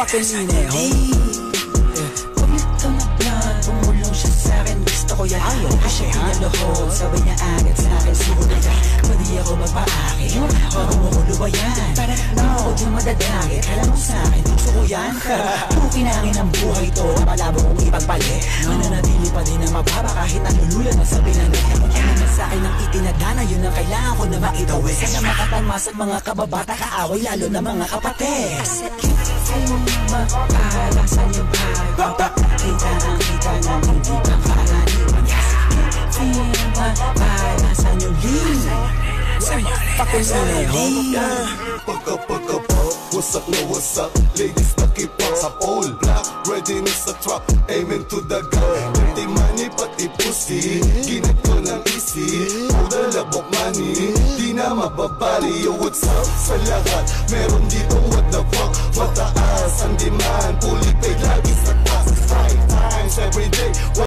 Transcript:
pakumineho. Pumit ka na plan, pumulong siya sa'kin. Gusto ko yan, ayaw ko siya pinaluhod. Sabay niya agad sa'kin, siguro ka pwede ako magpaakit. Bago mo ko lubayan, nang ako di madadagit. Kala mo sa'kin, gusto ko yan. Kung kinangin ang buhay to, na malabo kong ipagpalit. Mananatili pa din ang mababa kahit nalulula na sa pinanit. Ano na sa'kin ang itinadana, yun ang kailangan ko na maitawid. Sana makatalma sa mga kababata, kaaway lalo na mga kapatid. Ay mo mapalasan yung bahay, papakita ang kita ng hindi pa karaniwan. Ay mo mapalasan yung What's up, no, what's up? Ladies, keep up all black. Readiness sa trap, aiming to the gun. Pati money, pati pussy. Ginit ko ng easy. Pura labok money, di na mababali. Yo, what's up sa lahat? Meron dito, what the fuck? Mataas ang demand, fully paid, lagi